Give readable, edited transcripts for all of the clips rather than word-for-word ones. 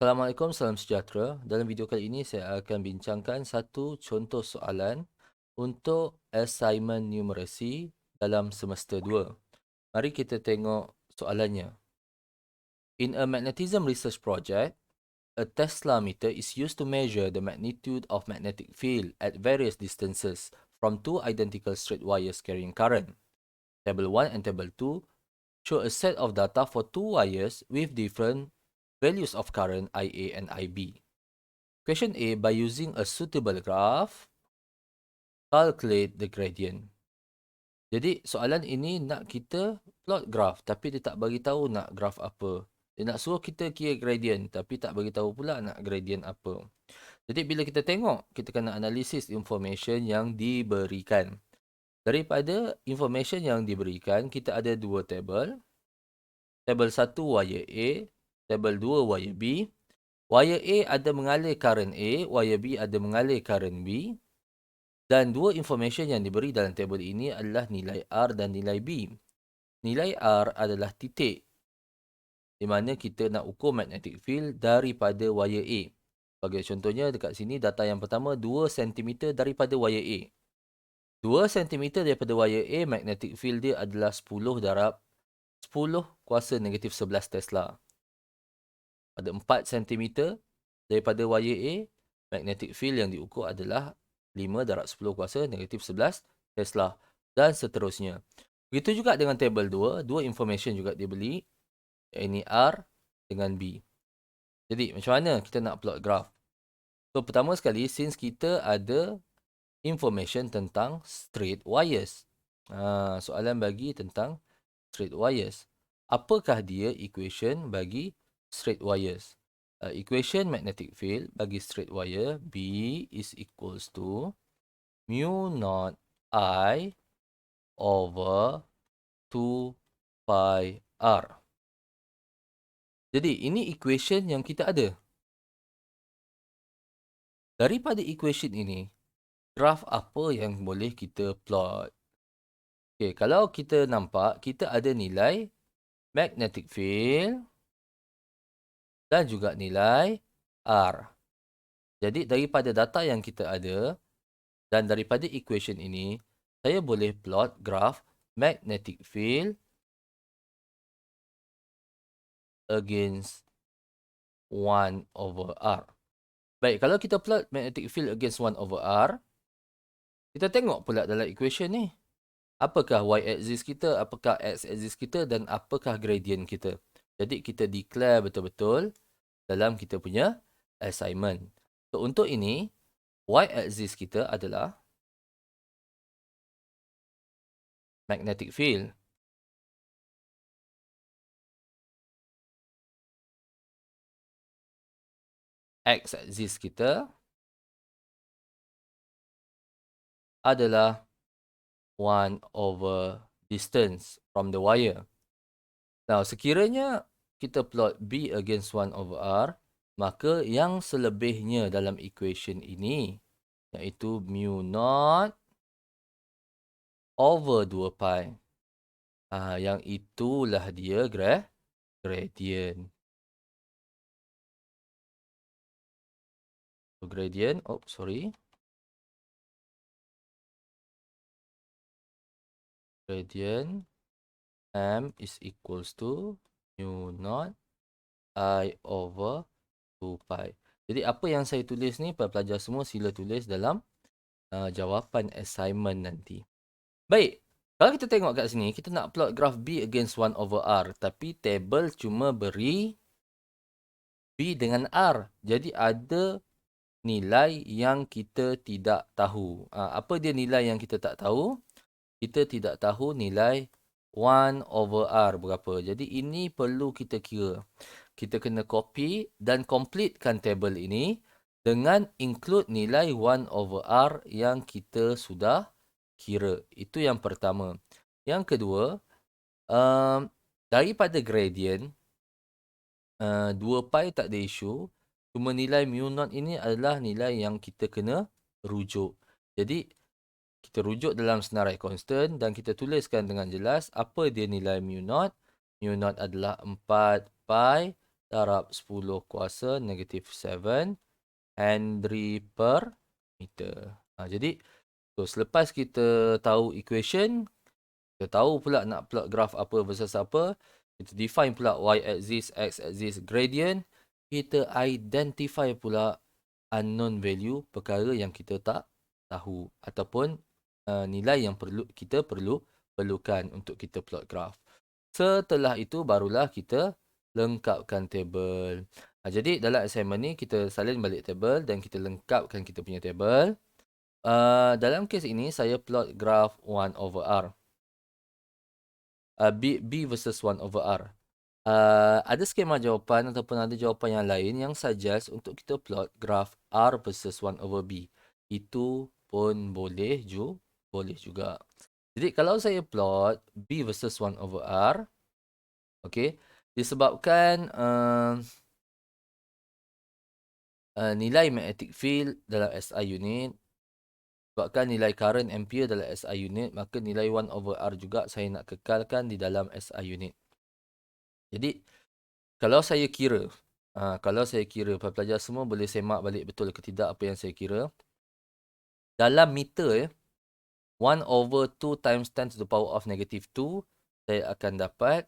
Assalamualaikum, salam sejahtera. Dalam video kali ini saya akan bincangkan satu contoh soalan untuk assignment numerasi dalam semester 2. Mari kita tengok soalannya. In a magnetism research project, a Tesla meter is used to measure the magnitude of magnetic field at various distances from two identical straight wires carrying current. Table 1 and Table 2 show a set of data for two wires with different values of current IA and IB. Question A, by using a suitable graph, calculate the gradient. Jadi soalan ini nak kita plot graph tapi dia tak bagi tahu nak graph apa. Dia nak suruh kita kira gradient tapi tak bagi tahu pula nak gradient apa. Jadi bila kita tengok, kita kena analisis information yang diberikan. Daripada information yang diberikan, kita ada dua table. Table 1 wire A, table 2 wire B. Wire A ada mengalir current A, wire B ada mengalir current B. Dan dua information yang diberi dalam tabel ini adalah nilai R dan nilai B. Nilai R adalah titik di mana kita nak ukur magnetic field daripada wire A. Bagi contohnya dekat sini data yang pertama 2 cm daripada wire A. 2 cm daripada wire A, magnetic field dia adalah 10 darab 10 kuasa negatif 11 Tesla. Pada 4 cm daripada wire A, magnetic field yang diukur adalah 5 darab 10 kuasa negatif 11 Tesla dan seterusnya. Begitu juga dengan table 2, dua information juga dibeli, ini R dengan B. Jadi macam mana kita nak plot graph? So pertama sekali, since kita ada information tentang straight wires. Soalan bagi tentang straight wires. Apakah dia equation bagi straight wires? Equation magnetic field bagi straight wire B is equals to mu naught I over 2 pi R. Jadi ini equation yang kita ada. Daripada equation ini, graph apa yang boleh kita plot? Okay, kalau kita nampak, kita ada nilai magnetic field dan juga nilai R. Jadi daripada data yang kita ada dan daripada equation ini, saya boleh plot graph magnetic field against 1 over R. Baik, kalau kita plot magnetic field against 1 over R, kita tengok pula dalam equation ni. Apakah y-axis kita, apakah x-axis kita dan apakah gradient kita. Jadi kita declare betul-betul dalam kita punya assignment. So untuk ini, y-axis kita adalah magnetic field. X-axis kita adalah 1 over distance from the wire. Now, sekiranya kita plot B against 1 over R, maka yang selebihnya dalam equation ini, iaitu mu naught over 2 pi. Yang itulah dia gradient. So, gradient, gradient M is equals to mu naught I over 2 pi. Jadi apa yang saya tulis ni, pelajar semua sila tulis dalam jawapan assignment nanti. Baik, kalau kita tengok kat sini, kita nak plot graph B against 1 over R. Tapi table cuma beri B dengan R. Jadi ada nilai yang kita tidak tahu. Apa dia nilai yang kita tak tahu? Kita tidak tahu nilai 1 over R berapa. Jadi ini perlu kita kira. Kita kena copy dan completekan table ini dengan include nilai 1 over R yang kita sudah kira. Itu yang pertama. Yang kedua, daripada gradient, 2 pi tak ada isu. Cuma nilai mu naught ini adalah nilai yang kita kena rujuk. Jadi, kita rujuk dalam senarai constant dan kita tuliskan dengan jelas apa dia nilai mu naught. Mu naught adalah 4 pi darab 10 kuasa negatif 7 Henry per meter. Jadi, selepas kita tahu equation, kita tahu pula nak plot graf apa versus apa, kita define pula y-axis, x-axis, gradient, kita identify pula unknown value, perkara yang kita tak tahu ataupun nilai yang perlukan untuk kita plot graf. Setelah itu barulah kita lengkapkan table. Jadi dalam assignment ni kita salin balik table dan kita lengkapkan kita punya table. Dalam kes ini saya plot graf 1 over R. B versus 1 over R. Ada skema jawapan ataupun ada jawapan yang lain yang suggest untuk kita plot graf R versus 1 over B. Itu pun boleh juga. Jadi kalau saya plot B versus 1 over R, okay, disebabkan nilai magnetic field dalam SI unit, sebabkan nilai current ampere dalam SI unit, maka nilai 1 over R juga saya nak kekalkan di dalam SI unit. Jadi, kalau saya kira, pelajar semua boleh semak balik betul ke tidak apa yang saya kira. Dalam meter, 1 over 2 times 10 to the power of negative 2, saya akan dapat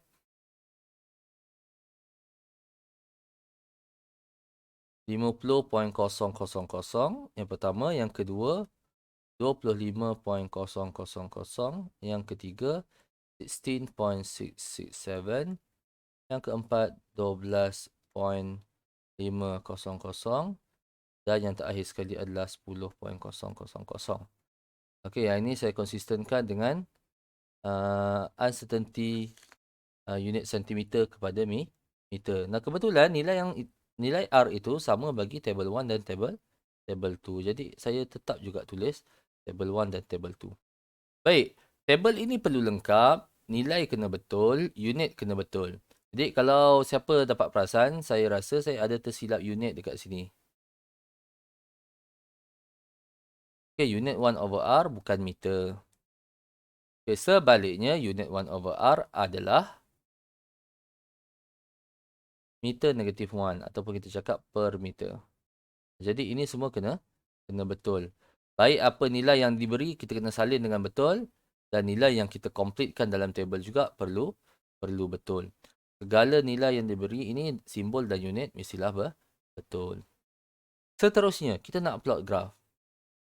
50.000. Yang pertama. Yang kedua, 25.000. Yang ketiga, 16.667. Yang keempat, 12.500. Dan yang terakhir sekali adalah 10.000. Okey, yang ini saya konsistenkan dengan uncertainty unit sentimeter kepada meter. Nah, kebetulan nilai R itu sama bagi table 1 dan table 2. Jadi, saya tetap juga tulis table 1 dan table 2. Baik, table ini perlu lengkap, nilai kena betul, unit kena betul. Jadi, kalau siapa dapat perasan, saya rasa saya ada tersilap unit dekat sini. Okay, unit 1 over R bukan meter. Okay, sebaliknya, unit 1 over R adalah meter negatif 1 ataupun kita cakap per meter. Jadi ini semua kena betul. Baik apa nilai yang diberi kita kena salin dengan betul dan nilai yang kita completekan dalam table juga perlu betul. Segala nilai yang diberi ini simbol dan unit mestilah betul. Seterusnya kita nak plot graf.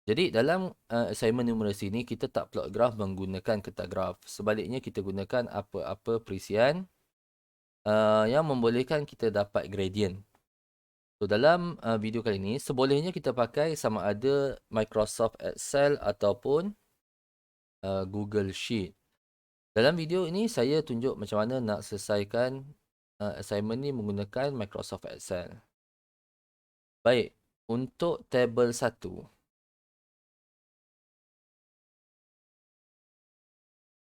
Jadi dalam assignment numerasi ini kita tak plot graf menggunakan kertas graf. Sebaliknya kita gunakan apa-apa perisian yang membolehkan kita dapat gradient. So, dalam video kali ini, sebolehnya kita pakai sama ada Microsoft Excel ataupun Google Sheet. Dalam video ini, saya tunjuk macam mana nak selesaikan assignment ni menggunakan Microsoft Excel. Baik, untuk table 1.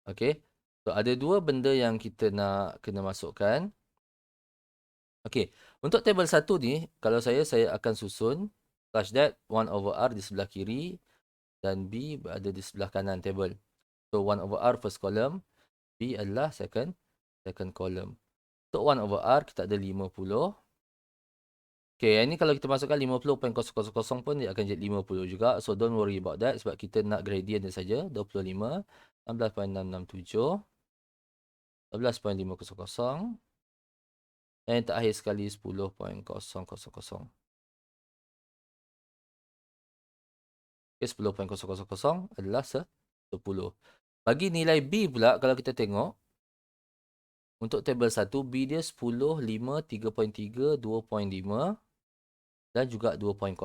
Okay, so ada dua benda yang kita nak kena masukkan. Okey, untuk table 1 ni, kalau saya akan susun such that 1 over R di sebelah kiri dan B berada di sebelah kanan table. So 1 over R first column, B adalah second column. Untuk 1 over R kita ada 50. Okey, yang ni kalau kita masukkan 50.000 pun dia akan jadi 50 juga. So don't worry about that sebab kita nak gradient dia saja. 25, 16.667, 12.500. Dan yang terakhir sekali 10.000. Okay, 10.000 adalah 10. Bagi nilai B pula, kalau kita tengok, untuk table 1, B dia 10, 5, 3.3, 2.5 dan juga 2.0.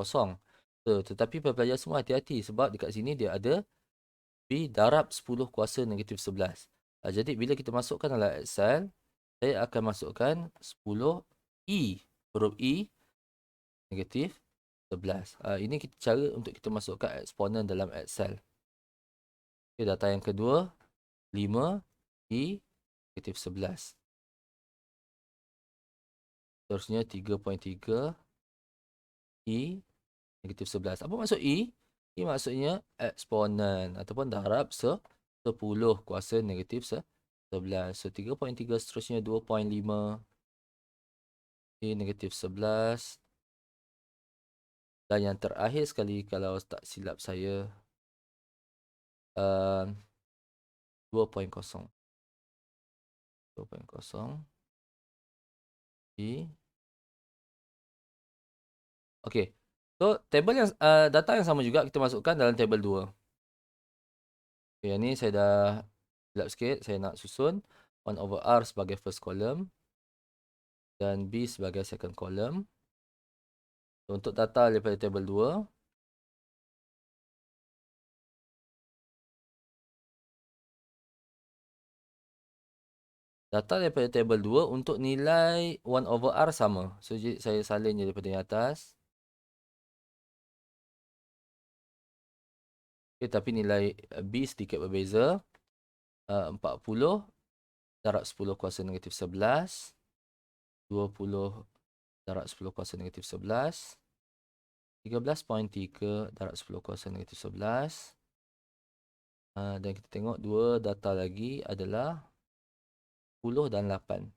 So, tetapi pelajar semua hati-hati sebab dekat sini dia ada B darab 10 kuasa negatif 11. Jadi, bila kita masukkan dalam Excel, saya akan masukkan 10 E, huruf E, negatif 11. Ini cara untuk kita masukkan eksponen dalam Excel. Okay, data yang kedua, 5 E, negatif 11. Seterusnya 3.3 E, negatif 11. Apa maksud E? E maksudnya eksponen ataupun darab 10 kuasa negatif 11. So 3.3 seterusnya 2.5. negatif 11. Dan yang terakhir sekali kalau tak silap saya, 2.0. 2.0. Okey. So, data yang sama juga kita masukkan dalam table 2. Okay, yang ni saya dah silap sikit. Saya nak susun 1/R sebagai first column dan B sebagai second column. So, untuk data daripada table 2, data daripada table 2 untuk nilai 1/R sama. So, saya salin je daripada yang atas. Okay, tapi nilai B sedikit berbeza. 40 darab 10 kuasa negatif 11. 20 darab 10 kuasa negatif 11. 13.3 darab 10 kuasa negatif 11. Dan kita tengok dua data lagi adalah 10 dan 8.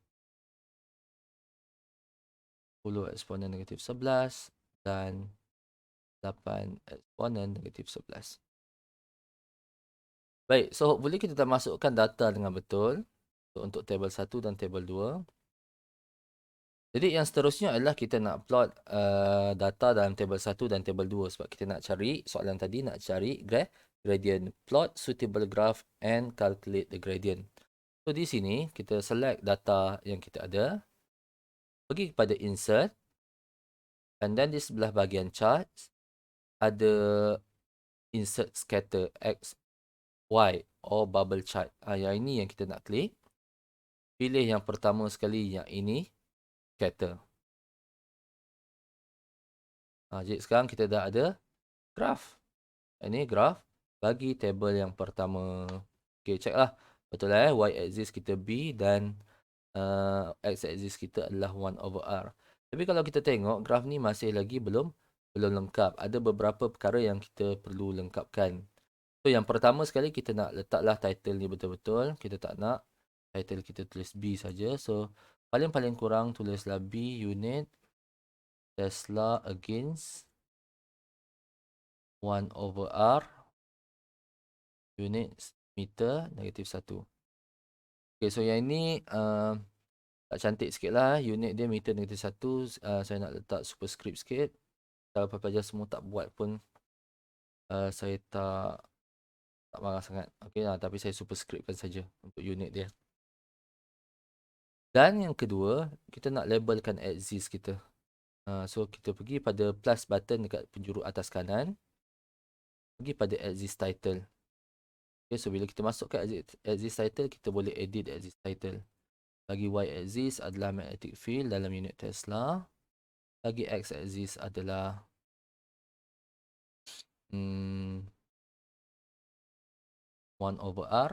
10 eksponen negatif 11 dan 8 eksponen negatif 11. Baik, so hopefully kita dah masukkan data dengan betul untuk table 1 dan table 2. Jadi yang seterusnya adalah kita nak plot data dalam table 1 dan table 2 sebab kita nak cari, soalan tadi nak cari gradient. Plot suitable graph and calculate the gradient. So di sini kita select data yang kita ada. Pergi kepada insert. And then di sebelah bahagian charts ada insert scatter X, Y or bubble chart. Yang ini yang kita nak klik. Pilih yang pertama sekali yang ini, scatter. Jadi sekarang kita dah ada graph. Ini graph bagi table yang pertama. Okay, check lah. Betul lah Y axis kita B dan X axis kita adalah 1/R. Tapi kalau kita tengok graf ni masih lagi belum lengkap. Ada beberapa perkara yang kita perlu lengkapkan. So yang pertama sekali kita nak letaklah title ni betul-betul. Kita tak nak title kita tulis B saja. So paling kurang tulislah B unit Tesla against 1/R unit meter negatif 1. Okay, so yang ini tak cantik sikit lah. Unit dia meter negatif 1. Saya nak letak superscript sikit. Kalau pelajar semua tak buat pun saya tak marah sangat. Okay lah, tapi saya superscriptkan saja untuk unit dia. Dan yang kedua, kita nak labelkan axis kita. So kita pergi pada plus button dekat penjuru atas kanan. Pergi pada axis title. Okay, so bila kita masuk ke axis title, kita boleh edit axis title. Bagi Y axis adalah magnetic field dalam unit Tesla. Bagi X axis adalah 1/R.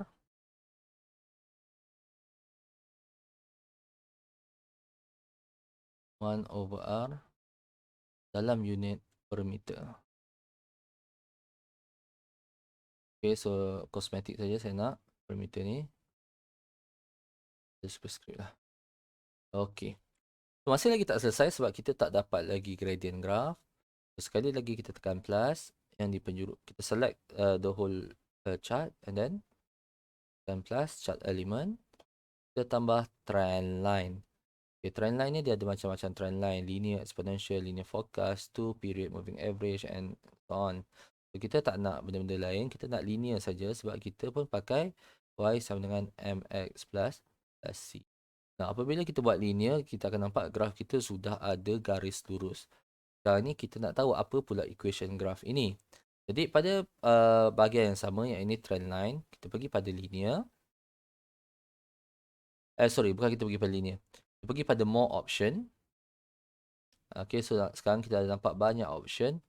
Dalam unit per meter. Okay, so kosmetik saja saya nak per meter ni. Superscript lah. Okay. So, masih lagi tak selesai sebab kita tak dapat lagi gradient graph. So, sekali lagi kita tekan plus yang di penjuru. Kita select the whole chart and then tekan plus chart element. Kita tambah trend line. Okay, trend line ni dia ada macam-macam trend line. Linear, exponential, linear forecast, 2 period moving average and so on. So, kita tak nak benda-benda lain. Kita nak linear saja sebab kita pun pakai Y sama dengan MX plus C. Nah, apabila kita buat linear, kita akan nampak graf kita sudah ada garis lurus. Sekarang ni kita nak tahu apa pula equation graf ini. Jadi pada bahagian yang sama, yang ini trend line, kita pergi pada linear. Bukan kita pergi pada linear. Kita pergi pada more option. Okay, so sekarang kita ada nampak banyak option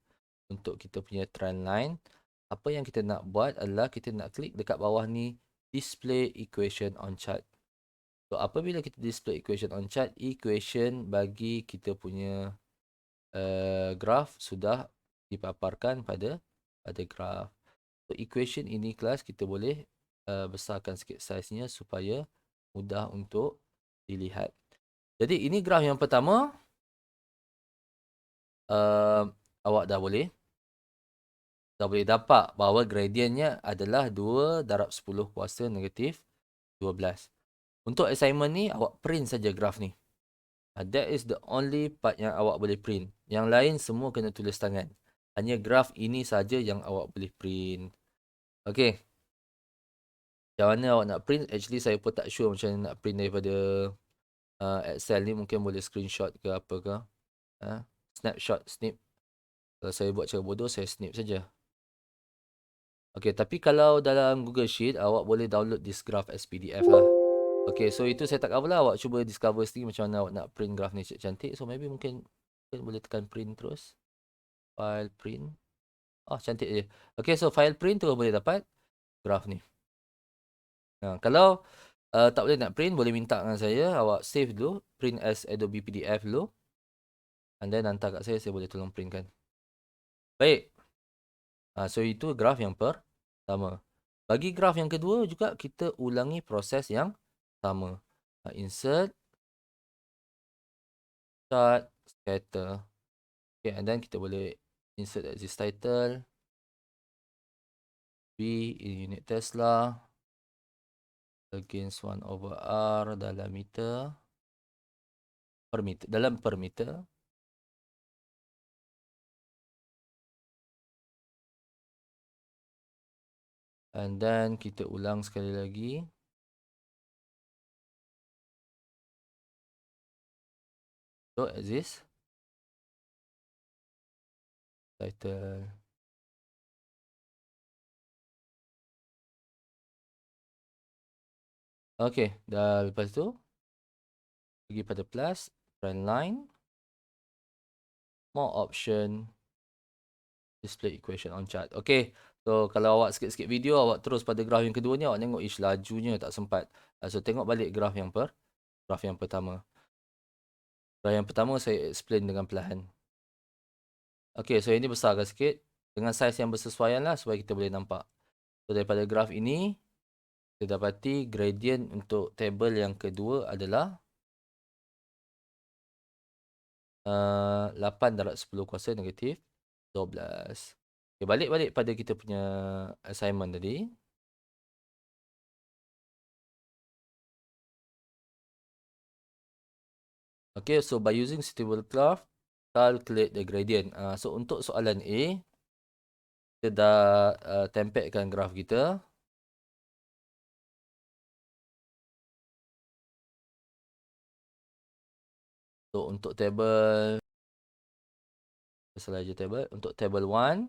untuk kita punya trend line. Apa yang kita nak buat adalah kita nak klik dekat bawah ni, display equation on chart. So apabila kita display equation on chart, equation bagi kita punya graph sudah dipaparkan pada graph. So equation ini kelas kita boleh besarkan sikit saiznya supaya mudah untuk dilihat. Jadi ini graph yang pertama. awak dah boleh dapat bahawa gradiennya adalah 2 darab 10 kuasa negatif 12. Untuk assignment ni, awak print saja graf ni. That is the only part yang awak boleh print. Yang lain semua kena tulis tangan. Hanya graf ini saja yang awak boleh print. Okay. Macam mana awak nak print? Actually, saya pun tak sure macam mana nak print daripada Excel ni. Mungkin boleh screenshot ke apa ke. Snapshot, snip. Kalau saya buat cara bodoh, saya snip saja. Okay, tapi kalau dalam Google Sheet, awak boleh download this graph as PDF lah. Okay, so itu saya tak cover lah. Awak cuba discover sendiri macam mana awak nak print graph ni cantik. So, maybe mungkin boleh tekan print terus. File print. Oh, cantik je. Okay, so file print tu boleh dapat graph ni. Kalau tak boleh nak print, boleh minta dengan saya. Awak save dulu. Print as Adobe PDF dulu. And then hantar kat saya boleh tolong printkan. Baik. So, itu graf yang pertama. Bagi graf yang kedua juga, kita ulangi proses yang sama. Insert. Start. Scatter. Okay, and then kita boleh insert as this title. B in unit Tesla. Against 1/R dalam meter. Per meter. Dalam per meter. And then kita ulang sekali lagi. So, as this. Title. Okay, dah lepas tu. Pergi pada plus. Trend line. More option. Display equation on chart. Okay. So, kalau awak sikit-sikit video, awak terus pada graf yang kedua ni, awak tengok ish lajunya tak sempat. So, tengok balik graf yang pertama. Graf yang pertama saya explain dengan perlahan. Okay, so ini besarkan sikit. Dengan saiz yang bersesuaian lah supaya kita boleh nampak. So, daripada graf ini, kita dapati gradient untuk table yang kedua adalah 8 darab 10 kuasa negatif 12. Okay, balik pada kita punya assignment tadi. Okay, so by using suitable graph, calculate the gradient. So, untuk soalan A, kita dah tempelkan graf kita. So, untuk table, salah je table. Untuk table 1,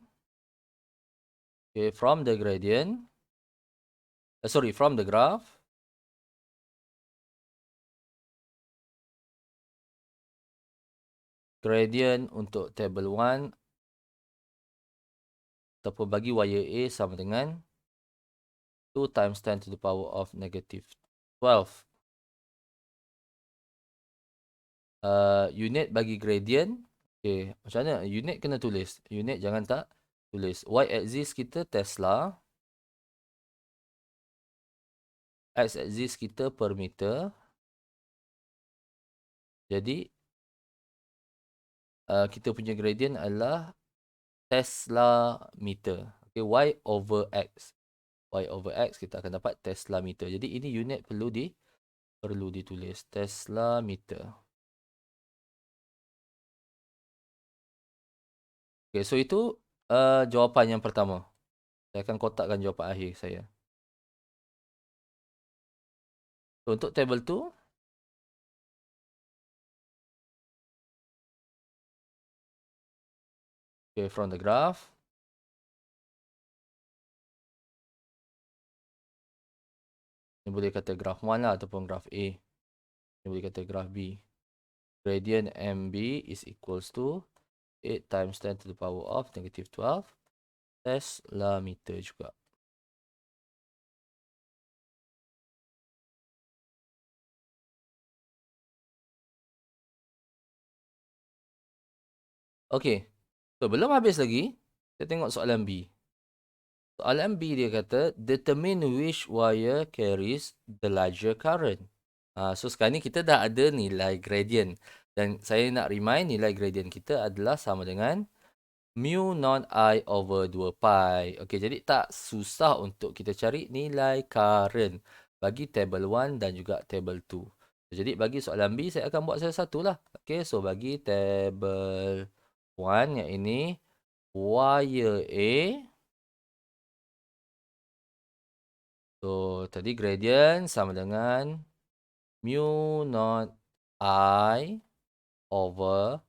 okay, from the gradient, from the graph, gradient untuk table 1 ataupun bagi wire A sama dengan 2 times 10 to the power of negative 12. Unit bagi gradient. Okay, macam mana? Unit kena tulis. Unit jangan tak tulis. Y-axis kita Tesla. X-axis kita per meter. Jadi, kita punya gradient adalah Tesla meter. Okay, Y over X. Y over X kita akan dapat Tesla meter. Jadi, ini unit perlu ditulis. Tesla meter. Okay, so itu jawapan yang pertama. Saya akan kotakkan jawapan akhir saya. So, untuk table 2. Okay, from the graph. Ini boleh kata graph 1 lah ataupun graph A. Ini boleh kata graph B. Gradient MB is equals to 8 times 10 to the power of negative 12 Tesla meter juga. Okay. So, belum habis lagi. Kita tengok soalan B. Soalan B dia kata, determine which wire carries the larger current. So, sekarang ni kita dah ada nilai gradient. Dan saya nak remind nilai gradient kita adalah sama dengan mu naught I over 2 pi. Okey, jadi tak susah untuk kita cari nilai current bagi table 1 dan juga table 2. Jadi bagi soalan B, saya akan buat salah satu lah. Okey, so bagi table 1 yang ini, wire A. So, tadi gradient sama dengan mu naught I over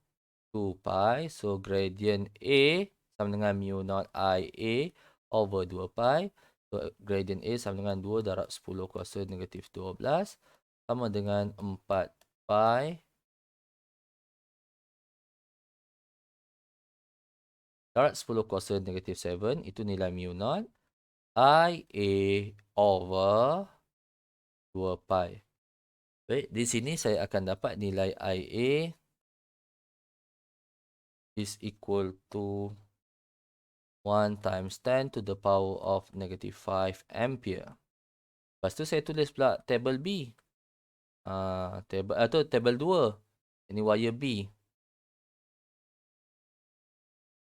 2 pi. So, gradient A sama dengan mu naught IA over 2 pi. So, gradient A sama dengan 2 darab 10 kuasa negatif 12. Sama dengan 4 pi darab 10 kuasa negatif 7. Itu nilai mu naught IA over 2 pi. Baik, di sini saya akan dapat nilai IA is equal to 1 times 10 to the power of negative 5 ampere. Lepas tu saya tulis pula table B. Table 2. Ini wire B.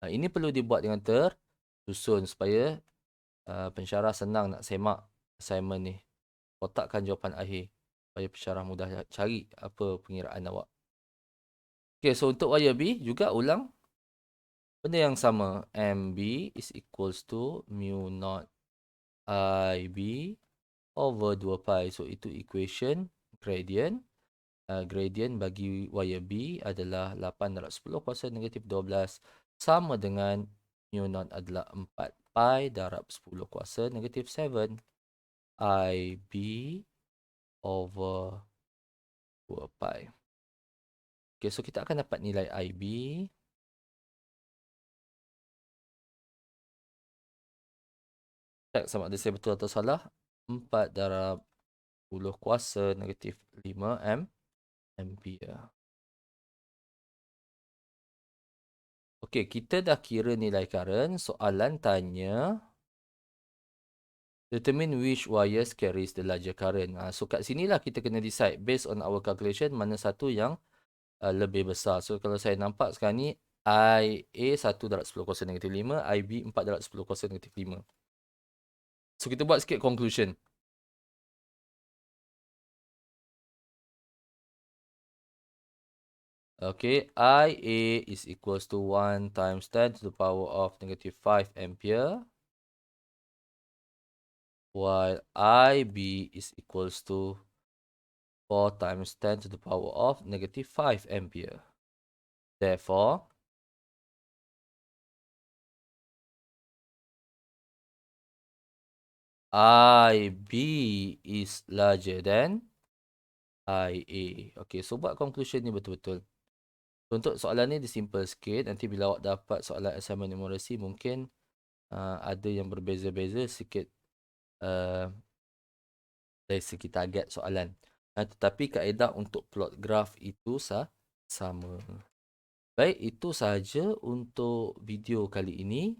Ini perlu dibuat dengan tersusun supaya pensyarah senang nak semak assignment ni. Kotakkan jawapan akhir supaya pensyarah mudah cari apa pengiraan awak. Okay, so untuk wire B juga ulang benda yang sama. MB is equals to mu naught IB over 2 pi. So, itu equation gradient. Gradient bagi wire B adalah 8 darab 10 kuasa negatif 12 sama dengan mu naught adalah 4 pi darab 10 kuasa negatif 7 IB over 2 pi. Okay, so kita akan dapat nilai IB. Check sama ada saya betul atau salah. 4 darab 10 kuasa negatif 5 ampere. Okey, kita dah kira nilai current. Soalan tanya, determine which wires carries the larger current. So, kat sinilah kita kena decide based on our calculation mana satu yang lebih besar. So, kalau saya nampak sekarang ni, IA 1 darab 10 kuasa negatif 5, IB 4 darab 10 kuasa negatif 5. So, kita buat sikit conclusion. Okay, IA is equals to 1 times 10 to the power of negative 5 ampere. While IB is equals to 4 times 10 to the power of negative 5 ampere. Therefore, IB is larger than IA. Okay, so buat conclusion ni betul-betul. Untuk soalan ni dia simple sikit. Nanti bila awak dapat soalan assignment numerasi, mungkin ada yang berbeza-beza sikit dari segi target soalan. Tetapi kaedah untuk plot graph itu sama. Baik, itu sahaja untuk video kali ini.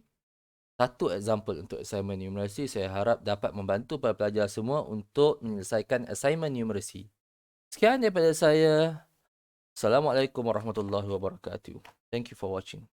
Satu example untuk assignment numerasi. Saya harap dapat membantu para pelajar semua untuk menyelesaikan assignment numerasi. Sekian daripada saya. Assalamualaikum warahmatullahi wabarakatuh. Thank you for watching.